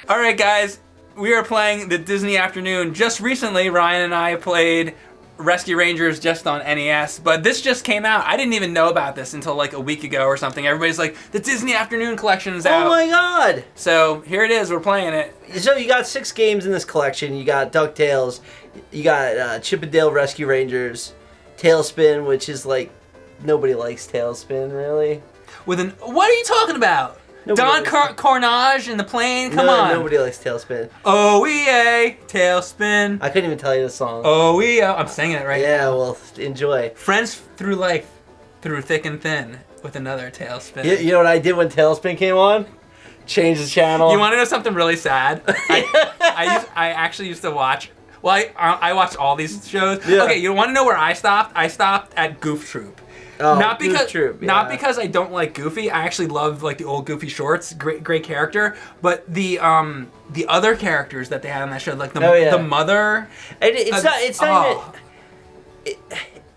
All right, guys, we are playing the Disney Afternoon. Just recently, Ryan and I played Rescue Rangers just on NES, but this just came out. I didn't even know about this until like a week ago or something. Everybody's like, the Disney Afternoon collection is out. Oh my god! So here it is, we're playing it. So you got 6 games in this collection. You got DuckTales, you got Chip 'n Dale Rescue Rangers, Tailspin, which is like, nobody likes Tailspin, really. What are you talking about? Don Carnage in the plane? Come on. Nobody likes Tailspin. OEA, Tailspin. I couldn't even tell you the song. OEA. I'm singing it right now. Yeah, well, enjoy. Friends through life, through thick and thin, with another Tailspin. You know what I did when Tailspin came on? Change the channel. You want to know something really sad? I actually used to watch. Well, I watched all these shows. Yeah. Okay, you want to know where I stopped? I stopped at Goof Troop. Oh, not Goof because Troop, yeah. not because I don't like Goofy. I actually love like the old Goofy shorts. Great character. But the other characters that they had on that show, like the mother. It's not even.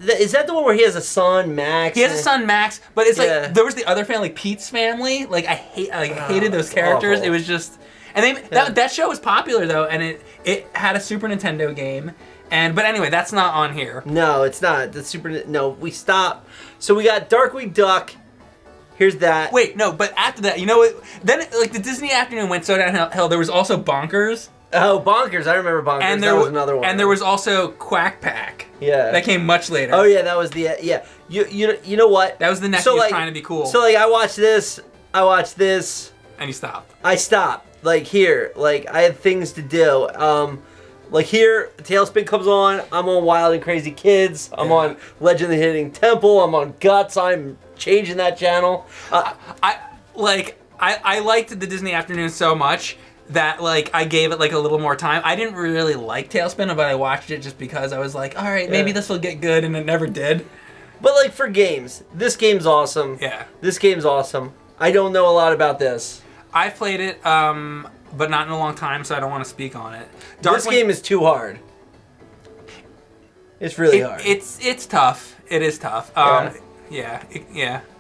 Is that the one where he has a son, Max? He has a son, Max. But it's like there was the other family, Pete's family. Like I hated those characters. Awful. It was just. And that show was popular though, and it had a Super Nintendo game. But anyway, that's not on here. No, it's not. We stopped. So we got Darkwing Duck. Here's that. Wait, no, but after that, you know what? Then like the Disney Afternoon went so downhill. There was also Bonkers. Oh, Bonkers! I remember Bonkers. And that was another one. And there was also Quack Pack. Yeah. That came much later. Oh yeah, that was the yeah. You know what? That was the nephew trying to be cool. So like I watched this. And you stopped. I stopped. Like here, like I had things to do. Like here, Tailspin comes on. I'm on Wild and Crazy Kids. I'm on Legend of the Hidden Temple. I'm on Guts. I'm changing that channel. I liked the Disney Afternoon so much that like I gave it like a little more time. I didn't really like Tailspin, but I watched it just because I was like, all right, maybe this will get good, and it never did. But like for games, this game's awesome. Yeah. This game's awesome. I don't know a lot about this. I've played it, but not in a long time, so I don't want to speak on it. This game is too hard. It's really hard. It's tough. It is tough. Yeah.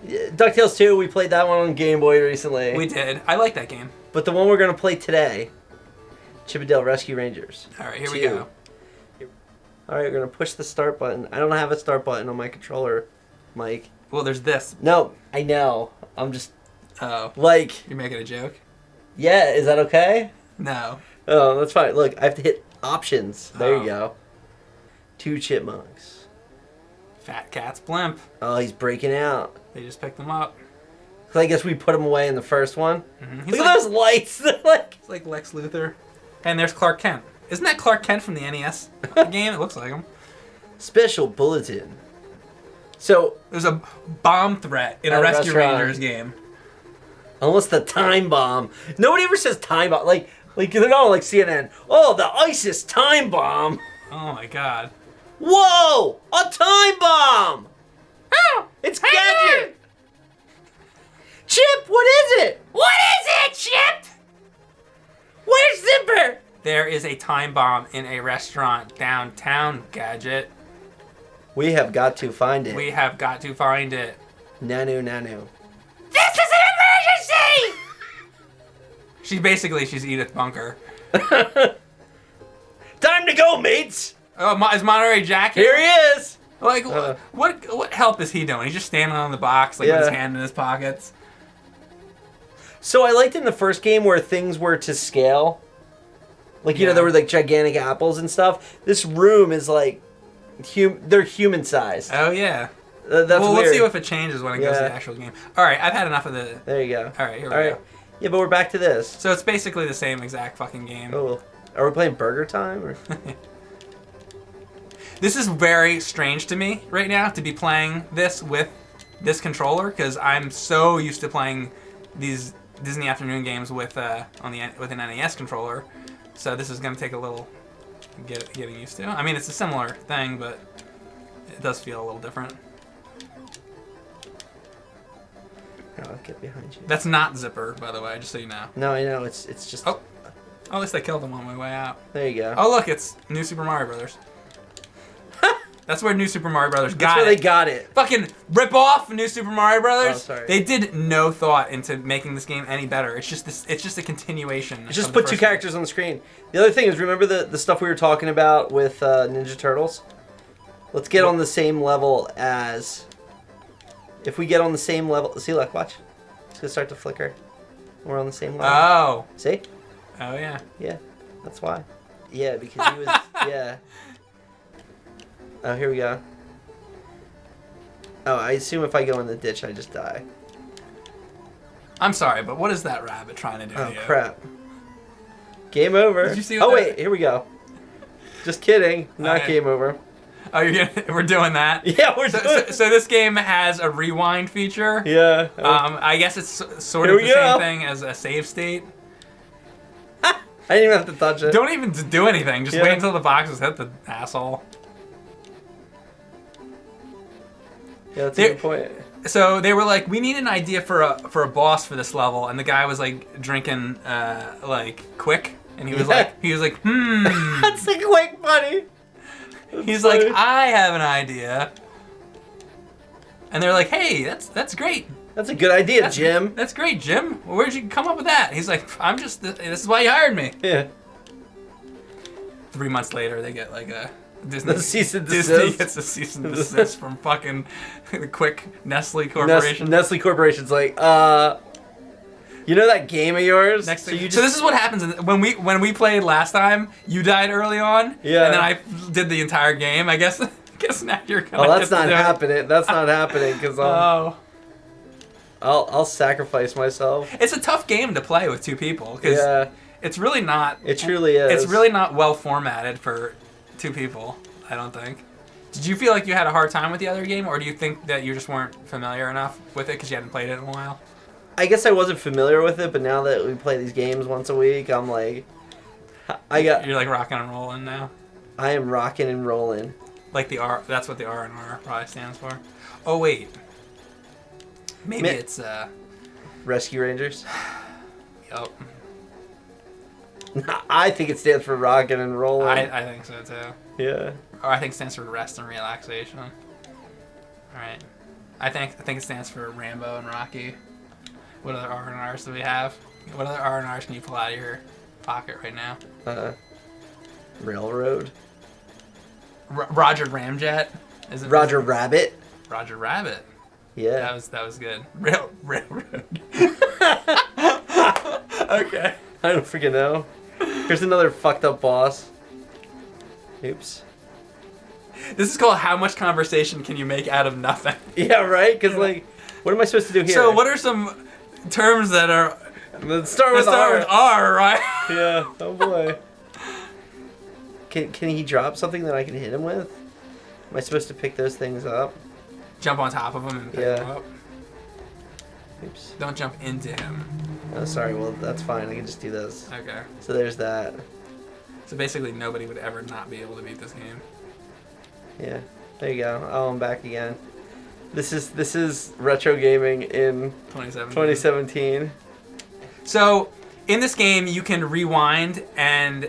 DuckTales 2, we played that one on Game Boy recently. We did. I like that game. But the one we're going to play today, Chip 'n Dale Rescue Rangers. All right, here we go. All right, we're going to push the start button. I don't have a start button on my controller, Mike. Well, there's this. No, I know. I'm just... Oh. Like... You're making a joke? Yeah, is that okay? No. Oh, that's fine. Look, I have to hit options. There you go. 2 chipmunks. Fat Cat's blimp. Oh, he's breaking out. They just picked him up. So I guess we put him away in the first one. Mm-hmm. Look at those lights. It's like Lex Luthor. And there's Clark Kent. Isn't that Clark Kent from the NES game? It looks like him. Special bulletin. So there's a bomb threat in a Rescue Rangers game. Unless the time bomb. Nobody ever says time bomb. Like they're not like CNN. Oh, the ISIS time bomb. Oh my god. Whoa! A time bomb! Oh! It's Gadget! Chip, what is it? What is it, Chip? Where's Zipper? There is a time bomb in a restaurant downtown, Gadget. We have got to find it. We have got to find it. Nanu. This is an emergency! She's Edith Bunker. Time to go, mates! Oh, is Monterey Jack here? He is! Like, what help is he doing? He's just standing on the box, like with his hand in his pockets. So I liked in the first game where things were to scale. Like, you know, there were like gigantic apples and stuff. This room is like, they're human sized. Oh, yeah. That's weird. Let's see if it changes when it goes to the actual game. All right, I've had enough of the... There you go. All right, here we go. Yeah, but we're back to this. So it's basically the same exact fucking game. Oh, are we playing Burger Time? Or? This is very strange to me right now, to be playing this with this controller, because I'm so used to playing these Disney Afternoon games with with an NES controller. So this is going to take a little getting used to. I mean, it's a similar thing, but it does feel a little different. I'll get behind you. That's not Zipper, by the way, just so you know. No, I know. It's just... Oh, at least I killed him on my way out. There you go. Oh, look, it's New Super Mario Brothers. That's where New Super Mario Brothers That's where they got it. Fucking rip off New Super Mario Brothers. Oh, sorry. They did no thought into making this game any better. It's just this. It's just a continuation. Just put two characters on the screen. The other thing is, remember the stuff we were talking about with Ninja Turtles? Let's get on the same level as. If we get on the same level, see, look, watch. It's gonna start to flicker. We're on the same level. Oh. See? Oh yeah. Yeah, that's why. Yeah, because he was. Yeah. Oh, here we go. Oh, I assume if I go in the ditch, I just die. I'm sorry, but what is that rabbit trying to do to Oh, you? crap. Game over. Did you see what Oh, that- wait, here we go. Just kidding. Not Okay. game over. Oh, we're doing that? Yeah, we're doing So this game has a rewind feature. Yeah. I guess it's sort Here of we the go. same thing as a save state. I didn't even have to touch it. Don't even do anything. Just Yeah. wait until the boxes hit the asshole. Yeah, that's a good point. So they were like, we need an idea for a boss for this level, and the guy was like drinking like quick, and he was like That's the quick, buddy. He's funny. like, I have an idea, and they're like, hey, that's great. That's a good idea, Jim. That's great, Jim. Where'd you come up with that? He's like, I'm just. This is why you hired me. Yeah. 3 months later, they get like a Disney. The cease and Disney desist. gets a cease and desist from fucking the quick Nestle Corporation. Nestle Corporation's like, you know that game of yours? Next thing, you so this is what happens when we played last time. You died early on, Yeah. and then I did the entire game. I guess now you're gonna. Oh, that's get to not do it. happening. That's not happening because Oh, I'll sacrifice myself. it's a tough game to play with two people because Yeah, it's really not. it truly is. It's really not well formatted for two people. I don't think. Did you feel like you had a hard time with the other game, or do you think that you just weren't familiar enough with it because you hadn't played it in a while? I guess I wasn't familiar with it, but now that we play these games once a week, I'm like, You're like rocking and rolling now. I am rocking and rolling. Like the R. That's what the R and R probably stands for. Oh wait. Maybe it's Rescue Rangers. Yup. I think it stands for rocking and rolling. I think so too. Yeah. Or I think it stands for rest and relaxation. All right. I think it stands for Rambo and Rocky. What other R and R's do we have? What other R and R's can you pull out of your pocket right now? Railroad. Roger Ramjet. Is it Roger Rabbit. Roger Rabbit. Yeah. That was good. Railroad. Okay. I don't freaking know. Here's another fucked up boss. Oops. This is called How Much Conversation Can You Make Out of Nothing? Yeah, right? Because, like, what am I supposed to do here? So what are some terms that are... Let's start with with R, right? Yeah. Oh, boy. Can he drop something that I can hit him with? Am I supposed to pick those things up? Jump on top of him and pick Yeah. him up. Oops. Don't jump into him. Oh, sorry. Well, that's fine. I can just do this. Okay. So there's that. So basically nobody would ever not be able to beat this game. Yeah. There you go. Oh, I'm back again. This is retro gaming in 2017. So in this game you can rewind and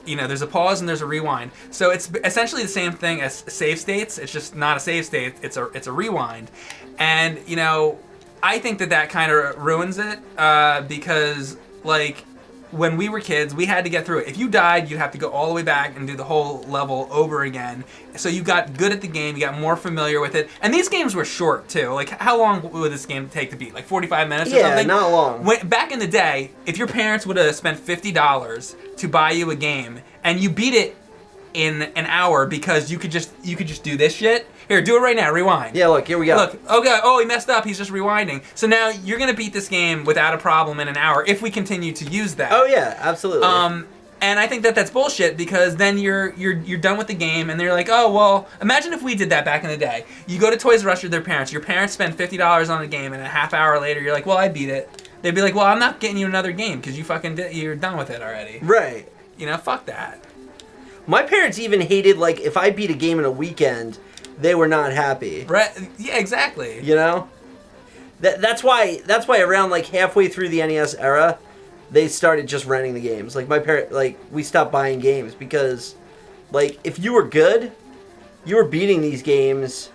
there's a pause and there's a rewind. So it's essentially the same thing as save states. It's just not a save state. It's a rewind. And I think that kind of ruins it because like when we were kids, we had to get through it. If you died, you'd have to go all the way back and do the whole level over again. So you got good at the game, you got more familiar with it. And these games were short, too. Like, how long would this game take to beat? Like 45 minutes or something? Yeah, not long. Back in the day, if your parents would have spent $50 to buy you a game, and you beat it in an hour because you could just do this shit. Here, do it right now. Rewind. Yeah, look, here we go. Look, okay. Oh, he messed up. He's just rewinding. So now you're gonna beat this game without a problem in an hour if we continue to use that. Oh yeah, absolutely. And I think that that's bullshit because then you're done with the game and they're like, oh well, imagine if we did that back in the day. You go to Toys R Us with their parents. Your parents spend $50 on a game, and a half hour later you're like, well, I beat it. They'd be like, well, I'm not getting you another game because you're done with it already. Right. Fuck that. My parents even hated, like, if I beat a game in a weekend, they were not happy. Right? Yeah, exactly. That's why around like halfway through the NES era, they started just renting the games. Like my parent, like we stopped buying games because, like, if you were good, you were beating these games,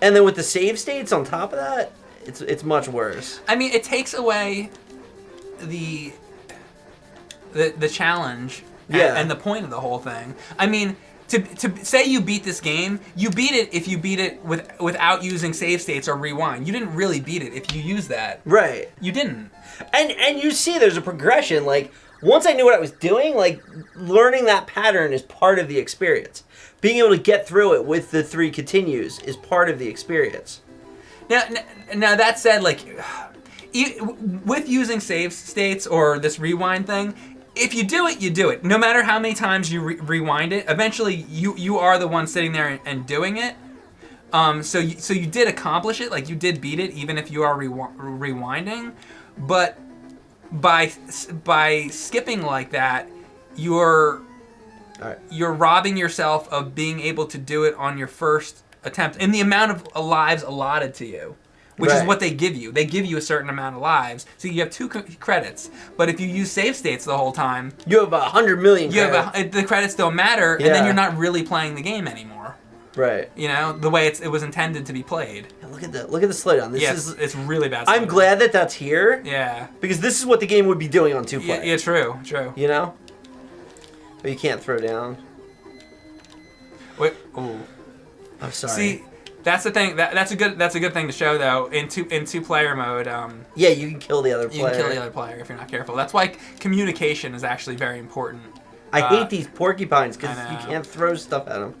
and then with the save states on top of that, it's much worse. I mean, it takes away the challenge and the point of the whole thing. I mean, to say you beat this game, you beat it if you beat it without using save states or rewind. You didn't really beat it if you use that. Right. You didn't. And you see there's a progression. Like, once I knew what I was doing, like, learning that pattern is part of the experience. Being able to get through it with the 3 continues is part of the experience. Now that said, like, with using save states or this rewind thing, if you do it, you do it. No matter how many times you rewind it, eventually you are the one sitting there and doing it. So you did accomplish it, like you did beat it, even if you are rewinding. But by skipping like that, you're robbing yourself of being able to do it on your first attempt in the amount of lives allotted to you. Which is what they give you. They give you a certain amount of lives, so you have 2 credits. But if you use save states the whole time, you have 100 million credits. The credits don't matter, and then you're not really playing the game anymore. Right. You know, the way it was intended to be played. Yeah, look at the slowdown. It's really bad. I'm glad that that's here. Yeah. Because this is what the game would be doing on 2-player. Yeah, true. You know? But you can't throw down. Wait. Ooh. I'm sorry. See. That's the thing. That's a good thing to show though. In two player mode. Yeah, you can kill the other player. You can kill the other player if you're not careful. That's why communication is actually very important. I hate these porcupines because you can't throw stuff at them.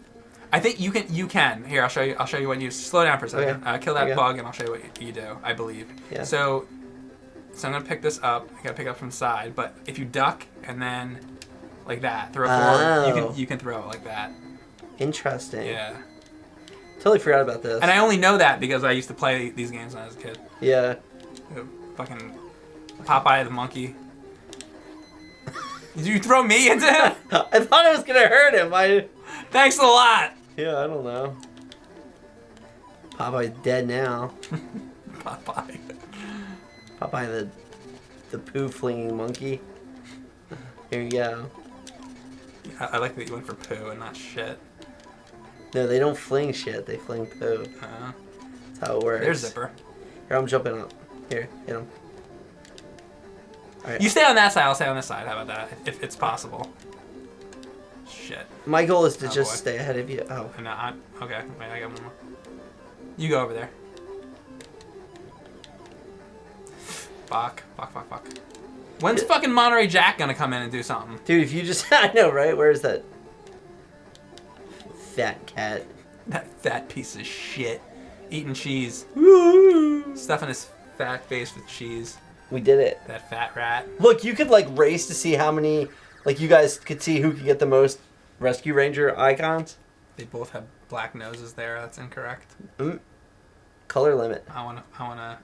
I think you can. Here, I'll show you what you slow down for a second. Okay. Kill that bug, and I'll show you what you do. I believe. Yeah. So I'm gonna pick this up. I gotta pick it up from the side. But if you duck and then like that, throw it forward, you can throw it like that. Interesting. Yeah. Totally forgot about this. And I only know that because I used to play these games when I was a kid. Yeah. Fucking Popeye the monkey. Did you throw me into him? I thought I was gonna hurt him. Thanks a lot. Yeah, I don't know. Popeye's dead now. Popeye. Popeye the poo flinging monkey. Here you go. I like that you went for poo and not shit. No, they don't fling shit. They fling poo. That's how it works. There's Zipper. Here, I'm jumping up. Here, hit him. All right. You stay on that side. I'll stay on this side. How about that? If it's possible. Shit. My goal is to just stay ahead of you. Oh. No, okay. Wait, I got one more. You go over there. Fuck. When's fucking Monterey Jack gonna come in and do something? Dude, if you just... I know, right? Where is that fat cat? That fat piece of shit. Eating cheese. Woo! Stuffing his fat face with cheese. We did it. That fat rat. Look, you could, like, race to see how many... Like, you guys could see who could get the most Rescue Ranger icons. They both have black noses there. That's incorrect. Color limit. I wanna...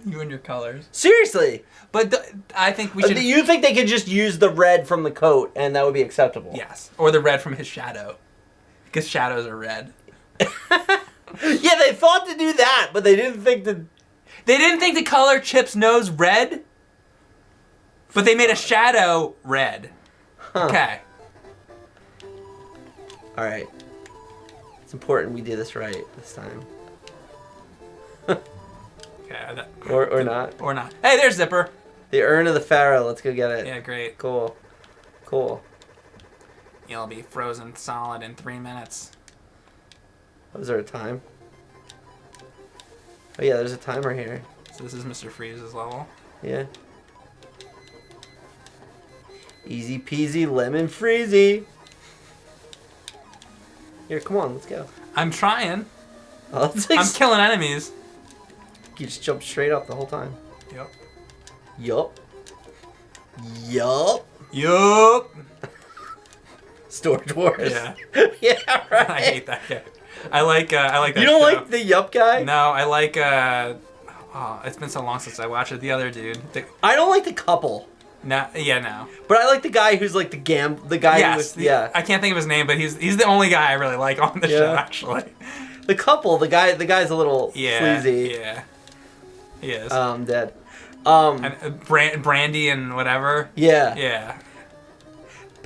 you and your colors. Seriously! But I think we should... You think they could just use the red from the coat and that would be acceptable? Yes. Or the red from his shadow. Because shadows are red. Yeah, they thought to do that, but they didn't think to... They didn't think to color Chip's nose red, but they made a shadow red. Huh. Okay. Alright. It's important we do this right this time. Okay. Or not. Or not. Hey, there's Zipper. The Urn of the Pharaoh. Let's go get it. Yeah, great. Cool. You'll be frozen solid in 3 minutes. Was there a time? Oh yeah, there's a timer here. So this is Mr. Freeze's level. Yeah. Easy peasy lemon freezy. Here, come on, let's go. I'm trying. Oh, I'm killing enemies. You just jump straight up the whole time. Yup. Storage Wars. Yeah. Yeah, right. I hate that guy. I like that You don't show. like the Yup guy? No, I like it's been so long since I watched it. The other dude. I don't like the couple. No. But I like the guy who's like the guy Yes. who was, I can't think of his name, but he's the only guy I really like on the show actually. The couple, the guy's a little sleazy. Yeah. He is. Dead. And Brandy and whatever. Yeah. Yeah.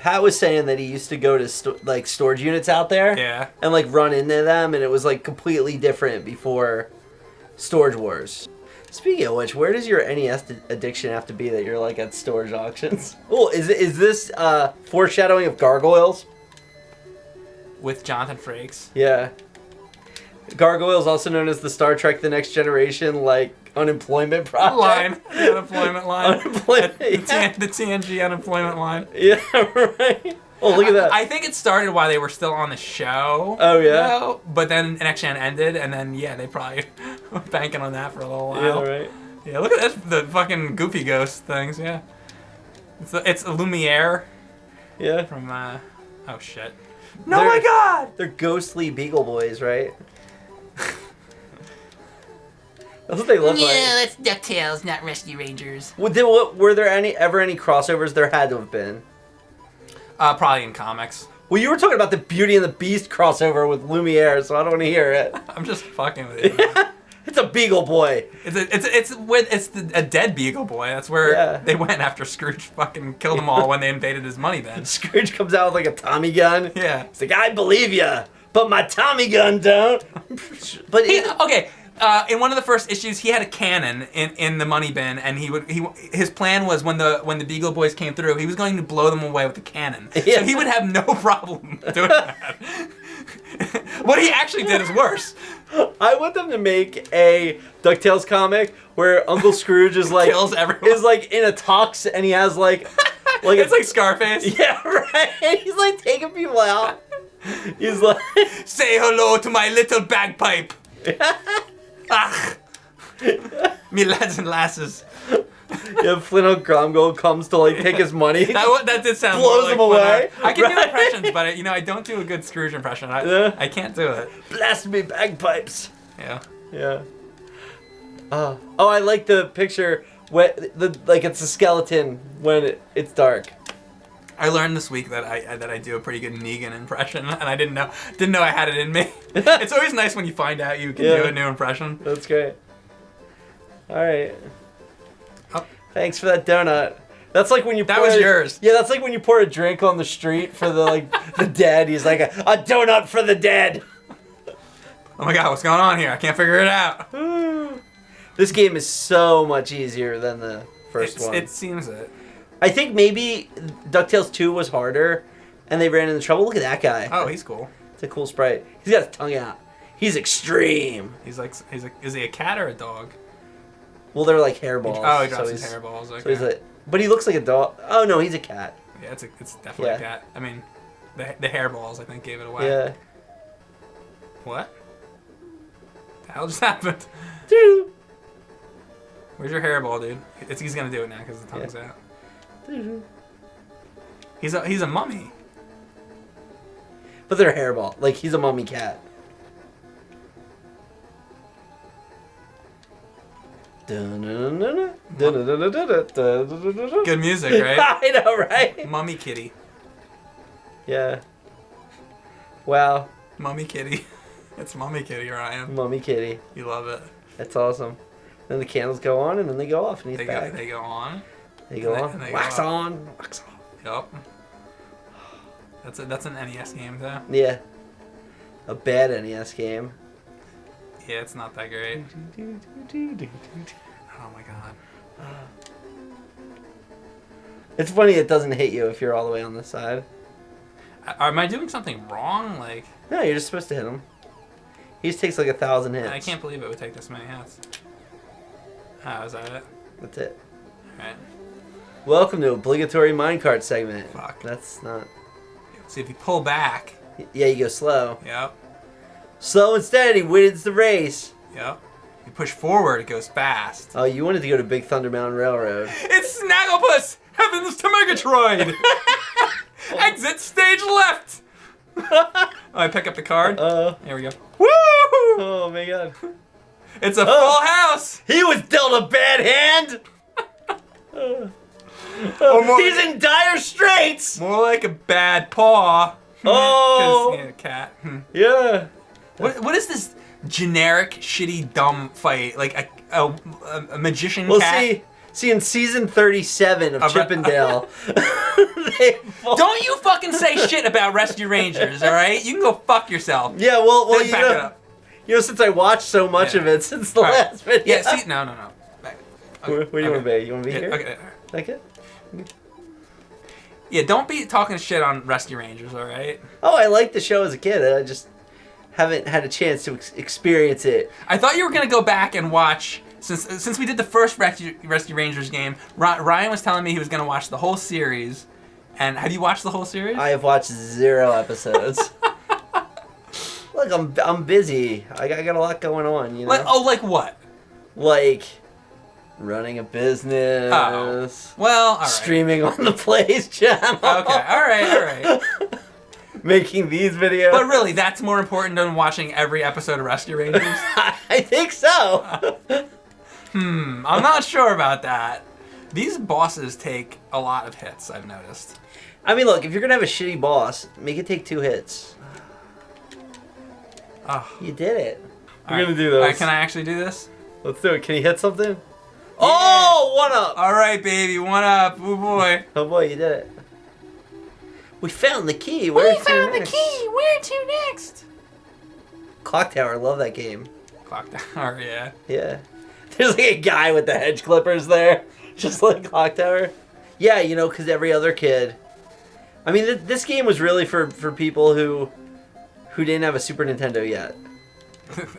Pat was saying that he used to go to like storage units out there. Yeah. And like run into them, and it was like completely different before Storage Wars. Speaking of which, where does your NES addiction have to be that you're like at storage auctions? Oh, is this foreshadowing of Gargoyles? With Jonathan Frakes. Yeah. Gargoyles, also known as the Star Trek The Next Generation, like, unemployment project. Line. The unemployment line. Unemployment, yeah. The TNG unemployment line. Yeah, right. Oh, look at that. I think it started while they were still on the show. Oh, yeah? Though, but then Next Gen ended, and then, yeah, they probably were banking on that for a little while. Yeah, right. Yeah, look at this, the fucking Goofy Ghost things, yeah. It's a Lumiere. Yeah. From, oh, shit. No, my God! They're ghostly Beagle Boys, right? That's what they look like. Yeah, that's DuckTales, not Rescue Rangers. Were there ever any crossovers? There had to have been. Probably in comics. Well, you were talking about the Beauty and the Beast crossover with Lumiere, so I don't want to hear it. I'm just fucking with you. It's a Beagle Boy. It's a dead Beagle Boy. That's where they went after Scrooge fucking killed them all when they invaded his money bin. Scrooge comes out with like a Tommy gun. Yeah. He's like, I believe ya, but my Tommy gun don't. But Okay. In one of the first issues, he had a cannon in the money bin, and his plan was when the Beagle Boys came through, he was going to blow them away with the cannon. Yeah. So he would have no problem doing that. What he actually did is worse. I want them to make a DuckTales comic where Uncle Scrooge is like Kills everyone. is like in a tux and he has like It's like Scarface. yeah, right. He's like taking people out. He's like Say hello to my little bagpipe. Ach. Me lads and lasses. yeah, Flynn O'Gromgold comes to like take his money. That did sound Blows more like him away. I can do Right? impressions, but I don't do a good Scrooge impression. I can't do it. Blast me bagpipes. Yeah. Yeah. Oh, I like the picture when like it's a skeleton when it's dark. I learned this week that I do a pretty good Negan impression, and I didn't know I had it in me. It's always nice when you find out you can do a new impression. That's great. All right. Oh. Thanks for that donut. That's like when you. That was yours. Yeah, that's like when you pour a drink on the street for the the dead. He's like a donut for the dead. Oh my God, what's going on here? I can't figure it out. This game is so much easier than the first one. It seems it. I think maybe DuckTales 2 was harder, and they ran into trouble. Look at that guy. Oh, he's cool. It's a cool sprite. He's got his tongue out. He's extreme. He's like, is he a cat or a dog? Well, they're like hairballs. Oh, he drops his hairballs. Okay. So he's like, but he looks like a dog. Oh no, he's a cat. Yeah, it's definitely a cat. I mean, the hairballs I think gave it away. Yeah. What? The hell just happened? Dude. Where's your hairball, dude? He's gonna do it now because the tongue's out. He's a mummy. But they're a hairball. Like he's a mummy cat. Good music, right? I know, right? Mummy kitty. Yeah. Wow. Mummy kitty. It's Mummy kitty, Ryan. Mummy kitty. You love it. That's awesome. Then the candles go on and then they go off and he's back. They go on. They go on. And they Wax go off. on. Wax off. Yup. That's an NES game though. Yeah. A bad NES game. Yeah, it's not that great. Oh my God. It's funny it doesn't hit you if you're all the way on this side. Am I doing something wrong? Like, No, you're just supposed to hit him. He just takes like 1,000 hits. I can't believe it would take this many hits. Oh, is that it? That's it. Alright. Welcome to obligatory minecart segment. Fuck. That's not. See, if you pull back. Yeah, you go slow. Yep. Slow and steady wins the race. Yep. You push forward, it goes fast. Oh, you wanted to go to Big Thunder Mountain Railroad. It's Snagglepuss! Heavens to Megatroid! Exit stage left! Oh, I pick up the card. There we go. Woo! Oh my God. It's a full house! He was dealt a bad hand. He's in dire straits. More like a bad paw. Oh. 'Cause, yeah, cat. Yeah. What is this generic, shitty, dumb fight? Like a magician Well, cat? See, in season 37 of Chippendale, Don't you fucking say shit about Rescue Rangers, all right? You can go fuck yourself. Yeah, well, Then back it up. since I watched so much of it since the All right. last video. Yeah, see, no. Back. Where do you want to be? You want to be here? Okay. Like it? Yeah, don't be talking shit on Rescue Rangers, all right? Oh, I liked the show as a kid. I just haven't had a chance to experience it. I thought you were gonna go back and watch since we did the first Rescue Rangers game. Ryan was telling me he was gonna watch the whole series. And have you watched the whole series? I have watched 0 episodes. Look, I'm busy. I got a lot going on, you know. Like what? Like running a business. Oh. Well, all right. Streaming on the Plays channel. Okay, all right. Making these videos. But really, that's more important than watching every episode of Rescue Rangers? I think so. I'm not sure about that. These bosses take a lot of hits, I've noticed. I mean, look, if you're going to have a shitty boss, make it take 2 hits. Oh. You did it. We're going to do this. All right, can I actually do this? Let's do it. Can you hit something? Yeah. Oh, 1 up. All right, baby, 1 up. Oh, boy. Oh, boy, you did it. We found the key. We found the key. Where to next? Clock Tower. Love that game. Clock Tower, yeah. Yeah. There's like a guy with the hedge clippers there. Just like Clock Tower. Yeah, you know, because every other kid... I mean, this game was really for people who didn't have a Super Nintendo yet.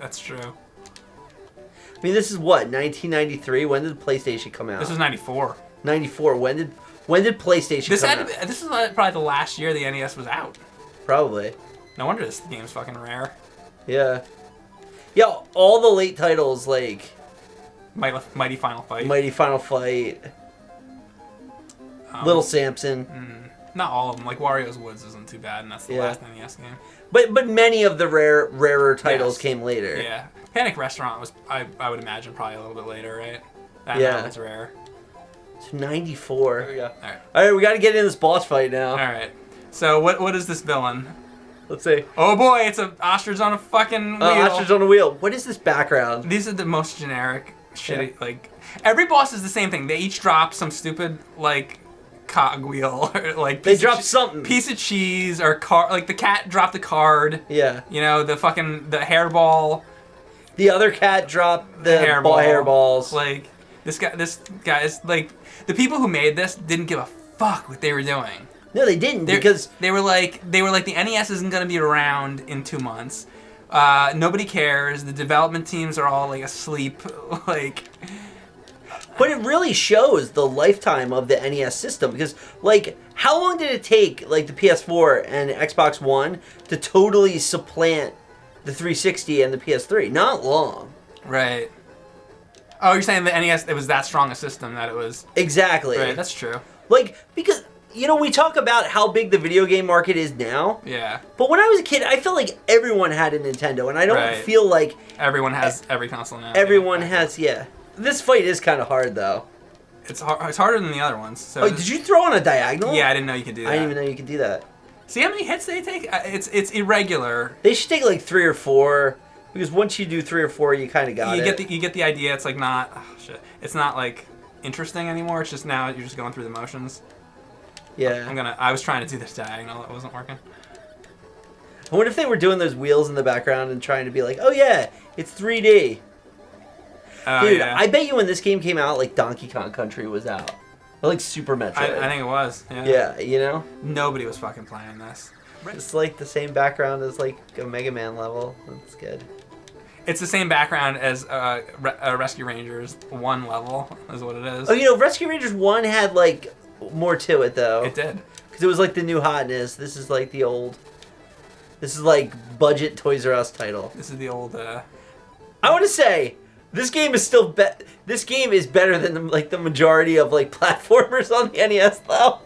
That's true. I mean, this is what, 1993? When did PlayStation come out? This was 94. 94. When did PlayStation come out? This is probably the last year the NES was out. Probably. No wonder this game's fucking rare. Yeah. Yeah, all the late titles, like... Mighty Final Fight. Mighty Final Fight. Little Samson. Not all of them. Like Wario's Woods isn't too bad, and that's the last NES game. But many of the rarer titles came later. Yeah. Panic Restaurant was, I would imagine, probably a little bit later, right? That was rare. It's 94. There we go. All right, we got to get in this boss fight now. All right. So what is this villain? Let's see. Oh boy, it's an ostrich on a fucking wheel. Ostrich on a wheel. What is this background? These are the most generic, shitty, like... Every boss is the same thing. They each drop some stupid, like... cogwheel or like they dropped something, piece of cheese or car, like the cat dropped a card, you know, the hairball, the other cat dropped the hairballs. Like this guy is like, the people who made this didn't give a fuck what they were doing. No, they didn't, because they were like the NES isn't going to be around in 2 months, nobody cares, the development teams are all like asleep, like. But it really shows the lifetime of the NES system, because, like, how long did it take, like, the PS4 and Xbox One to totally supplant the 360 and the PS3? Not long. Right. Oh, you're saying the NES, it was that strong a system that it was... Exactly. Right, that's true. Like, because, you know, we talk about how big the video game market is now. Yeah. But when I was a kid, I felt like everyone had a Nintendo, and I don't feel like... Everyone has every console now. Everyone has, This fight is kind of hard, though. It's harder than the other ones. So oh, did you throw on a diagonal? Yeah, I didn't know you could do that. I didn't even know you could do that. See how many hits they take? It's irregular. They should take like 3 or 4, because once you do 3 or 4, you kind of got it. You get the idea. It's like not... Oh, shit. It's not like interesting anymore. It's just now you're just going through the motions. Yeah. I was trying to do this diagonal. It wasn't working. I wonder if they were doing those wheels in the background and trying to be like, oh yeah, it's 3D. Dude, yeah. I bet you when this game came out, like Donkey Kong Country was out. Or like Super Metroid. I think it was. Yeah. Yeah, you know? Nobody was fucking playing this. It's like the same background as like a Mega Man level. That's good. It's the same background as Rescue Rangers 1 level, is what it is. Oh, you know, Rescue Rangers 1 had like more to it though. It did. Because it was like the new hotness. This is like the old... This is like budget Toys R Us title. This is the old... I want to say... This game is still This game is better than the majority of like platformers on the NES, though.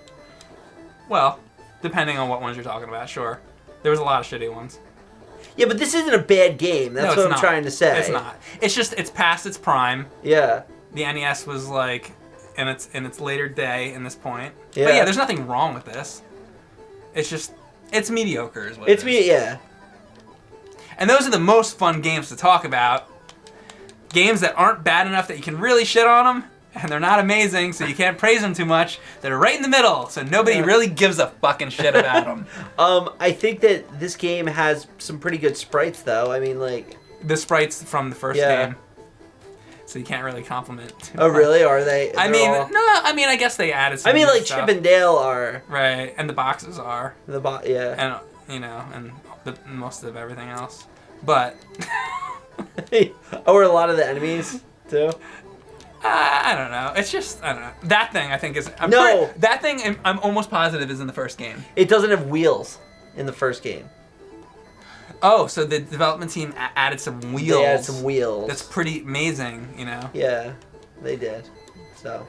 Well, depending on what ones you're talking about, sure. There was a lot of shitty ones. Yeah, but this isn't a bad game. That's what I'm trying to say. It's not. It's just it's past its prime. Yeah. The NES was like in its later day in this point. Yeah. But yeah, there's nothing wrong with this. It's just it's mediocre, is what it is. Yeah. And those are the most fun games to talk about. Games that aren't bad enough that you can really shit on them, and they're not amazing, so you can't praise them too much. They're right in the middle, so nobody really gives a fucking shit about them. I think that this game has some pretty good sprites, though. I mean, like... The sprites from the first game. So you can't really compliment too much. Really? Are they? I guess they added some new like stuff. Chip and Dale are. Right, and the boxes are. Yeah. And, and most of everything else. But... Or a lot of the enemies, too? I don't know. It's just, I don't know. That thing, I think, is... that thing, I'm almost positive, is in the first game. It doesn't have wheels in the first game. Oh, so the development team added some wheels. They added some wheels. That's pretty amazing, you know? Yeah, they did. So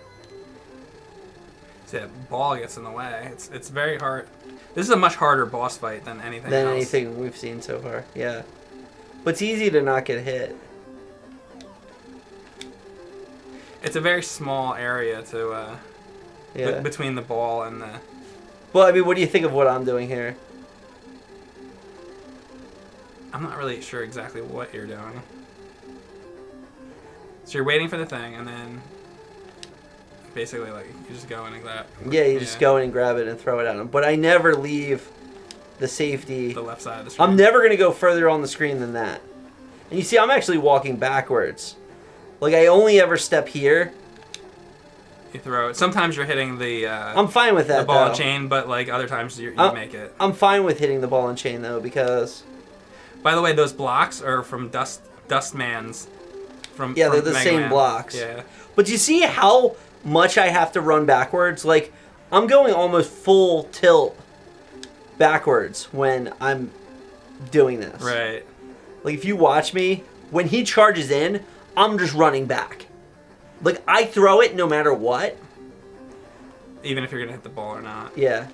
that ball gets in the way. It's very hard. This is a much harder boss fight than anything else. Anything we've seen so far, yeah. But it's easy to not get hit. It's a very small area to between the ball and the... Well, I mean, what do you think of what I'm doing here? I'm not really sure exactly what you're doing. So you're waiting for the thing, and then basically, like, you just go in and grab. Yeah, you just go in and grab it and throw it at them. But I never leave the safety. The left side of the screen. I'm never going to go further on the screen than that. And you see, I'm actually walking backwards. Like, I only ever step here. You throw it. Sometimes you're hitting the... I'm fine with that, the ball though. and chain, but, like, other times you make it. I'm fine with hitting the ball and chain, though, because... By the way, those blocks are from Dustman's. Yeah, they're the Mega same Man. blocks. Yeah. But you see how much I have to run backwards? Like, I'm going almost full tilt backwards when I'm doing this. Right. Like, if you watch me, when he charges in, I'm just running back. Like, I throw it no matter what. Even if you're going to hit the ball or not. Yeah.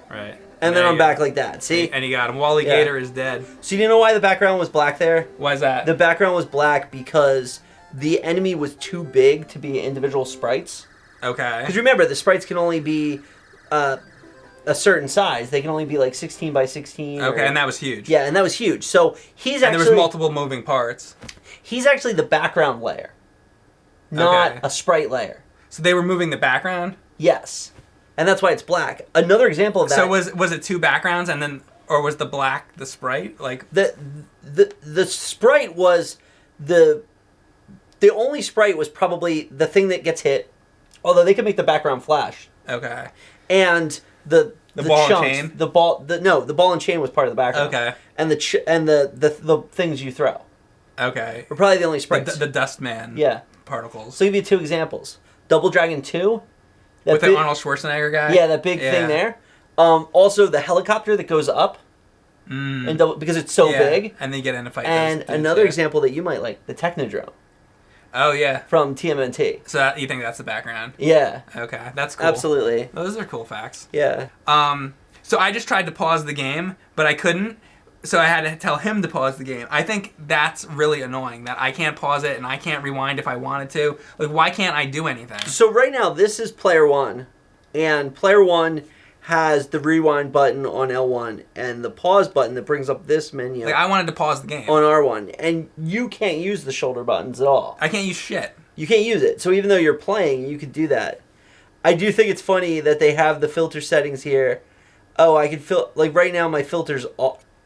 Right. And then I'm back like that. See? And you got him. Wally Gator is dead. So you know why the background was black there? Why is that? The background was black because the enemy was too big to be individual sprites. Okay. Because remember, the sprites can only be a certain size. They can only be like 16 by 16. Okay, and that was huge. Yeah, and that was huge. So he's actually... And there was multiple moving parts. He's actually the background layer, not a sprite layer. So they were moving the background? Yes. And that's why it's black. Another example of that... So was it two backgrounds and then... Or was the black the sprite? Like the sprite was... The only sprite was probably the thing that gets hit. Although they could make the background flash. Okay. And the ball chunks, and chain? the ball and chain was part of the background. Okay. And the things you throw. Okay. Were probably the only sprites. The Dustman particles. So I'll give you two examples. Double Dragon 2. With the Arnold Schwarzenegger guy? Yeah, that big thing there. Also, the helicopter that goes up. And because it's so big. And they get in a fight. And another example that you might like, the Technodrome. Oh, yeah. From TMNT. So you think that's the background? Yeah. Okay, that's cool. Absolutely. Those are cool facts. Yeah. So I just tried to pause the game, but I couldn't. So I had to tell him to pause the game. I think that's really annoying, that I can't pause it and I can't rewind if I wanted to. Like, why can't I do anything? So right now, this is player 1. And player 1 has the rewind button on L1 and the pause button that brings up this menu. Like, I wanted to pause the game. On R1. And you can't use the shoulder buttons at all. I can't use shit. You can't use it. So even though you're playing, you could do that. I do think it's funny that they have the filter settings here. Oh, I could like right now my filter's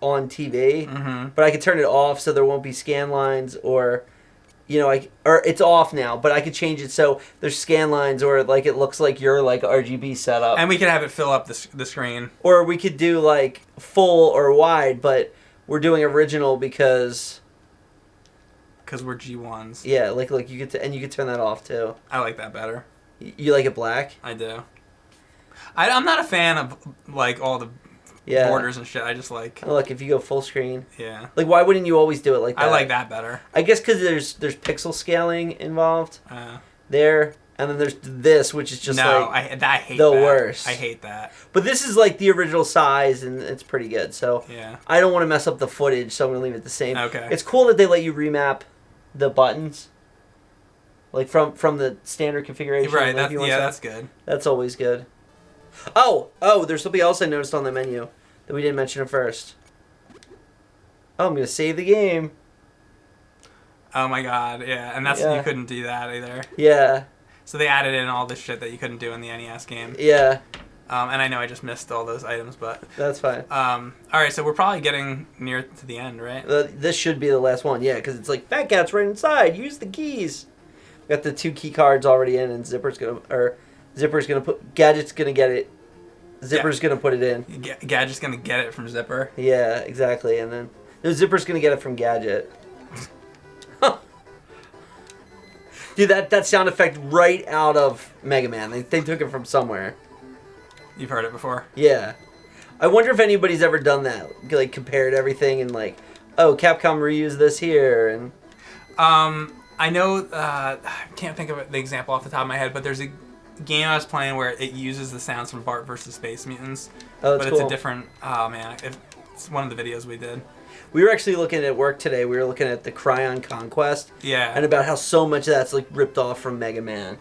on TV, but I could turn it off so there won't be scan lines, or or it's off now, but I could change it so there's scan lines, or like it looks like your like RGB setup. And we could have it fill up the screen. Or we could do like full or wide, but we're doing original because we're G1s. Yeah, like you could you could turn that off too. I like that better. You like it black? I do. I'm not a fan of like all the borders and shit. I just like... Look, if you go full screen. Yeah. Like, why wouldn't you always do it like that? I like that better. I guess because there's pixel scaling involved there. And then there's this, which is just I hate the that. worst. I hate that. But this is like the original size, and it's pretty good. So I don't want to mess up the footage, so I'm going to leave it the same. Okay. It's cool that they let you remap the buttons. Like from the standard configuration. Right, like that's good. That's always good. Oh, there's something else I noticed on the menu that we didn't mention at first. Oh, I'm going to save the game. Oh my god, yeah. And that's you couldn't do that either. Yeah. So they added in all this shit that you couldn't do in the NES game. Yeah, And I know I just missed all those items, but that's fine. all right. So we're probably getting near to the end, right? This should be the last one, yeah, because it's like Fat Cat's right inside. Use the keys. Got the 2 key cards already in, and Zipper's gonna put Gadget's gonna get it. Zipper's gonna put it in. Gadget's gonna get it from Zipper. Yeah, exactly, and then Zipper's gonna get it from Gadget. Dude, that sound effect right out of Mega Man. They took it from somewhere. You've heard it before. Yeah. I wonder if anybody's ever done that. Like, compared everything and like, oh, Capcom reused this here. And I know, I can't think of the example off the top of my head, but there's a game I was playing where it uses the sounds from Bart vs. Space Mutants. Oh, that's but it's cool. a different, oh man, it's one of the videos we did. We were actually looking at work today. We were looking at the Cryon Conquest. Yeah. And about how so much of that's like ripped off from Mega Man.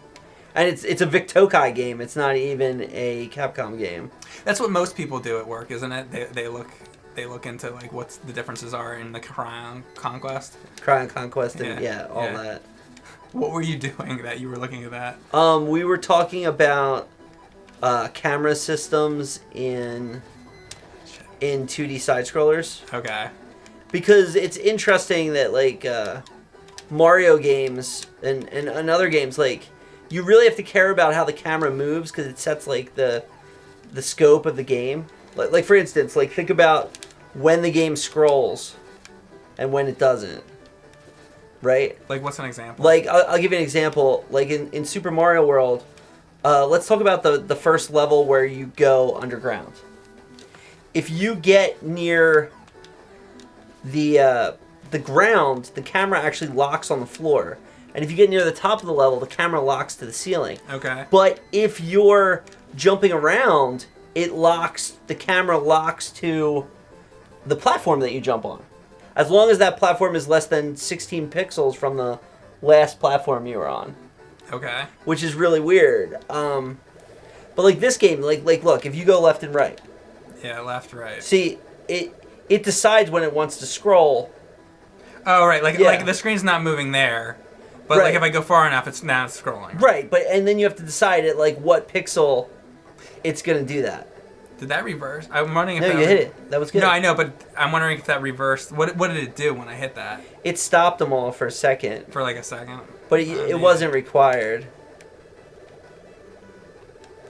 And it's a Vic Tokai game. It's not even a Capcom game. That's what most people do at work, isn't it? They look into like what's the differences are in the Cryon Conquest. Cryon Conquest and all yeah. that. What were you doing that you were looking at that? We were talking about camera systems in 2D side scrollers. Okay. Because it's interesting that like Mario games and other games, like you really have to care about how the camera moves because it sets like the scope of the game. Like for instance, like think about when the game scrolls and when it doesn't. Right? Like what's an example? Like I'll give you an example. Like in Super Mario World, let's talk about the first level where you go underground. If you get near the ground, the camera actually locks on the floor. And if you get near the top of the level, the camera locks to the ceiling. Okay. But if you're jumping around, the camera locks to the platform that you jump on. As long as that platform is less than 16 pixels from the last platform you were on. Okay. Which is really weird. But like this game, like look, if you go left and right. Yeah, left, right. See, it decides when it wants to scroll. Oh, right. Like the screen's not moving there. But like if I go far enough, it's scrolling. Right, and then you have to decide at like what pixel it's gonna do that. Did that reverse? I'm wondering if No, you hit it. That was good. No, I know, but I'm wondering if that reversed. What did it do when I hit that? It stopped them all for a second. For like a second. But it wasn't required.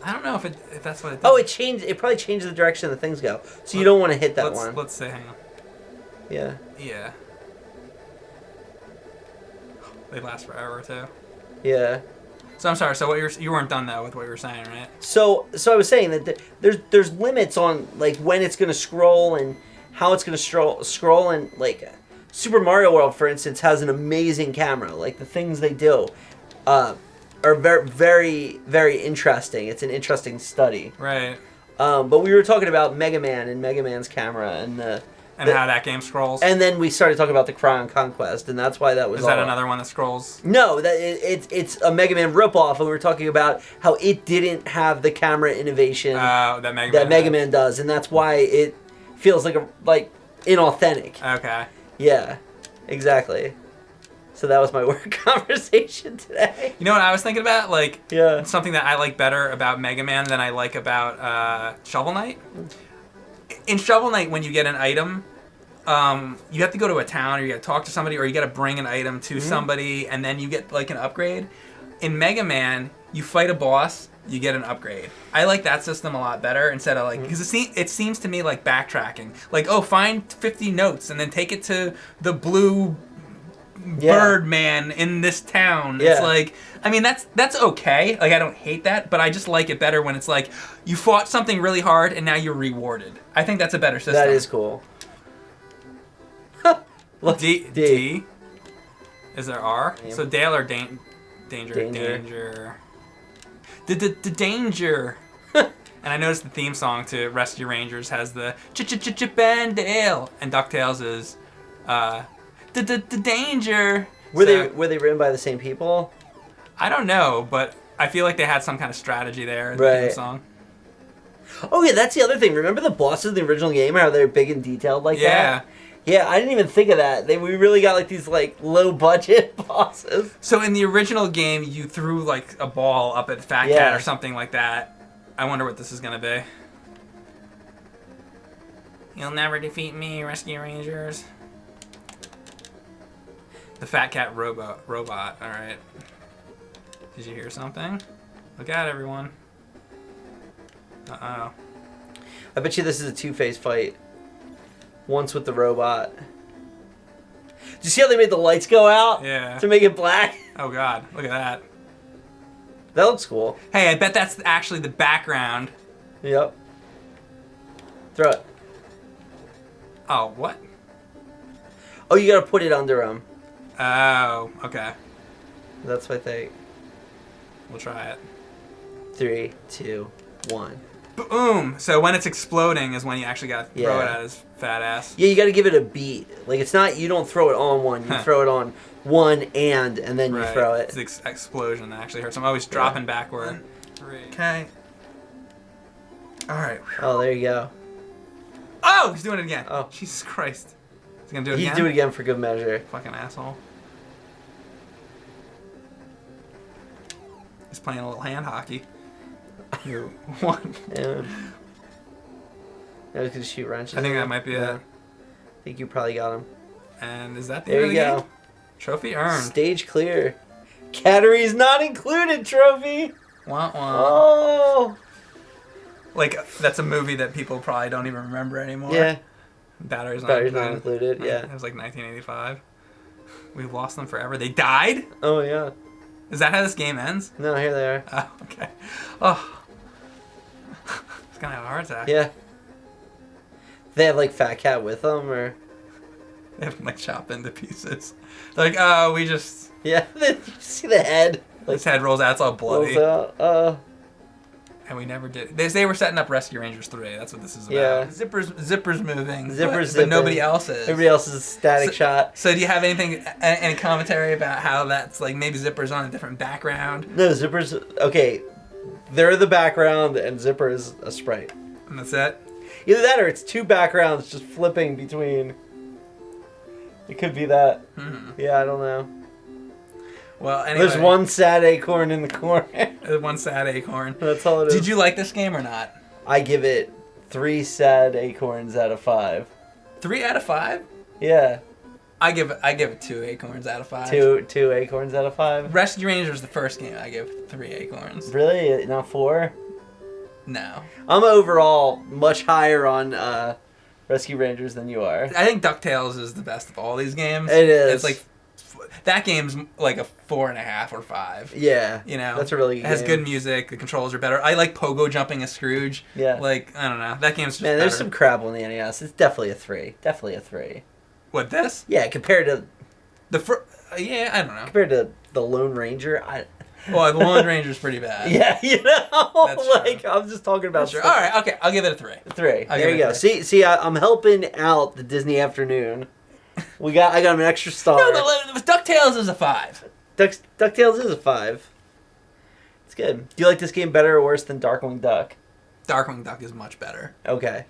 I don't know if that's what it did. Oh, it changed. It probably changed the direction the things go. So you don't want to hit that one. Let's see. Hang on. Yeah. Yeah. They last forever too. Yeah. So I'm sorry. So you weren't done though with what you were saying, right? So I was saying that there's limits on like when it's gonna scroll and how it's gonna scroll and like Super Mario World, for instance, has an amazing camera. Like the things they do are very very very interesting. It's an interesting study. Right. But we were talking about Mega Man and Mega Man's camera and how that game scrolls. And then we started talking about the Cryon Conquest, and that's why that was. Is that another one that scrolls? No, it's a Mega Man ripoff, and we were talking about how it didn't have the camera innovation that Mega Man does, and that's why it feels like inauthentic. Okay. Yeah, exactly. So that was my work conversation today. You know what I was thinking about? Like, yeah, something that I like better about Mega Man than I like about Shovel Knight. In Shovel Knight, when you get an item, you have to go to a town, or you got to talk to somebody, or you got to bring an item to somebody, and then you get like an upgrade. In Mega Man, you fight a boss, you get an upgrade. I like that system a lot better instead of like, because it seems to me like backtracking. Like, oh, find 50 notes and then take it to the blue bird man in this town. Yeah. It's like, I mean, that's okay. Like, I don't hate that, but I just like it better when it's like you fought something really hard and now you're rewarded. I think that's a better system. That is cool. D. Is there R? Yeah. So Dale or Danger. The Danger. And I noticed the theme song to Rescue Rangers has the Chip and Dale, and DuckTales is the Danger. Were they written by the same people? I don't know, but I feel like they had some kind of strategy there in the theme song. Oh yeah, that's the other thing. Remember the bosses in the original game? How they're big and detailed like that? Yeah, I didn't even think of that. We really got like these like low budget bosses. So in the original game, you threw like a ball up at Fat Cat or something like that. I wonder what this is gonna be. You'll never defeat me, Rescue Rangers. The Fat Cat robot. All right. Did you hear something? Look out, everyone. Uh-oh. I bet you this is a two-phase fight. Once with the robot. Did you see how they made the lights go out? Yeah. To make it black? Oh, God. Look at that. That looks cool. Hey, I bet that's actually the background. Yep. Throw it. Oh, what? Oh, you gotta put it under him. Oh, okay. That's my thing. We'll try it. 3, 2, 1. Boom! So when it's exploding is when you actually gotta throw it at his fat ass. Yeah, you gotta give it a beat. Like, it's not, you don't throw it on one, you throw it on one and then you throw it. It's the explosion that actually hurts. I'm always dropping backward. 3. Okay. Alright. Oh, there you go. Oh! He's doing it again. Oh. Jesus Christ. He's gonna do it again? He's doing it again for good measure. Fucking asshole. He's playing a little hand hockey. You won. Yeah. I was gonna shoot wrenches. I think that might be it. I think you probably got him. And is that the There end you of the go. game? Trophy earned. Stage clear. Cattery's not included trophy. Wah, wah. Oh. Like, that's a movie that people probably don't even remember anymore. Yeah. Batteries not included. Yeah. It was like 1985. We've lost them forever. They died? Oh yeah. Is that how this game ends? No, here they are. Oh, okay. Oh. It's gonna have a heart attack. Yeah. They have like Fat Cat with them, or They have them like chopped into pieces. They're like, oh, we just... yeah. You see the head? Like, His head rolls out, it's all bloody. rolls out. And we never did. They were setting up Rescue Rangers 3. That's what this is about. Yeah. Zipper's moving. Zipper's but nobody zipping. else is. Everybody else is a static shot. So do you have any commentary about how that's like maybe Zipper's on a different background? No, Zipper's okay. They're the background, and Zipper is a sprite. And that's it? Either that, or it's two backgrounds just flipping between. It could be that. Yeah, I don't know. Well, anyway. There's one sad acorn in the corner. There's one sad acorn. That's all it is. Did you like this game or not? I give it 3 sad acorns out of 5. 3 out of 5? Yeah. I give it 2 acorns out of 5. Two acorns out of 5. Rescue Rangers, the first game, I give 3 acorns. Really? Not 4? No. I'm overall much higher on Rescue Rangers than you are. I think DuckTales is the best of all these games. It is. It's like that game's like a 4.5 or 5. Yeah. You know, that's a really good It has game. good music. The controls are better. I like pogo jumping as Scrooge. Yeah. Like, I don't know. That game's just Man, there's better. some crap on the NES. It's definitely a 3. Definitely a 3. What, this? Yeah, compared to Yeah, I don't know. the Lone Ranger, Well, the Lone Ranger's pretty bad. yeah, you know, That's like true. I'm just talking about. That's true. All right, okay. I'll give it a 3. 3. I'll There give you it go. a 3. See, I'm helping out the Disney afternoon. I got him an extra star. No, DuckTales is a 5. DuckTales is a 5. It's good. Do you like this game better or worse than Darkwing Duck? Darkwing Duck is much better. Okay.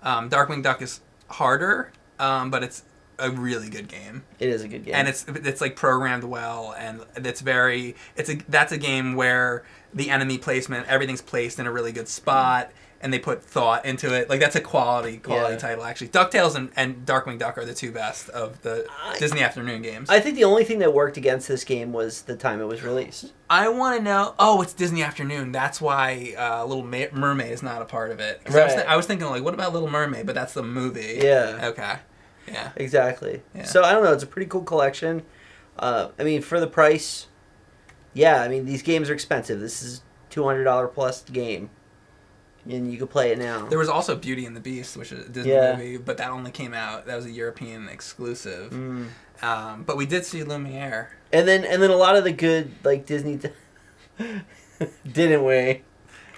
Darkwing Duck is harder, but it's a really good game. It is a good game. And it's like programmed well, and that's a game where the enemy placement, everything's placed in a really good spot, and they put thought into it. Like, that's a quality title, actually. DuckTales and Darkwing Duck are the 2 best of the Disney afternoon games. I think the only thing that worked against this game was the time it was released. I want to know. Oh, it's Disney afternoon. That's why Little Mermaid is not a part of it. 'Cause Right. I was thinking, like, what about Little Mermaid? But that's the movie. Yeah. Okay. Yeah. Exactly. Yeah. So I don't know. It's a pretty cool collection. I mean, for the price, yeah. I mean, these games are expensive. This is $200 plus game, and you can play it now. There was also Beauty and the Beast, which is a Disney movie, but that only came out. That was a European exclusive. But we did see Lumiere. And then a lot of the good like Disney, didn't we?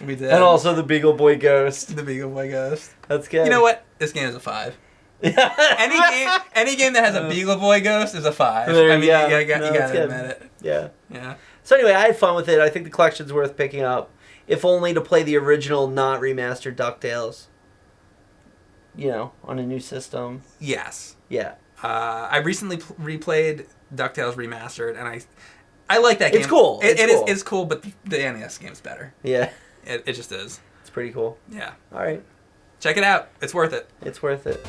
We did. And also the Beagle Boy Ghost. the Beagle Boy Ghost. That's good. You know what? This game is a 5. Any game that has a Beagle Boy Ghost is a 5. There I you mean, go. you No, that's gotta good. admit it. Yeah. Yeah. So anyway, I had fun with it. I think the collection's worth picking up, if only to play the original, not remastered DuckTales. on a new system. Yes. Yeah. I recently replayed DuckTales Remastered, and I like that game. It's cool. It's cool, but the NES game's better. Yeah. It just is. It's pretty cool. Yeah. All right. Check it out. It's worth it. It's worth it.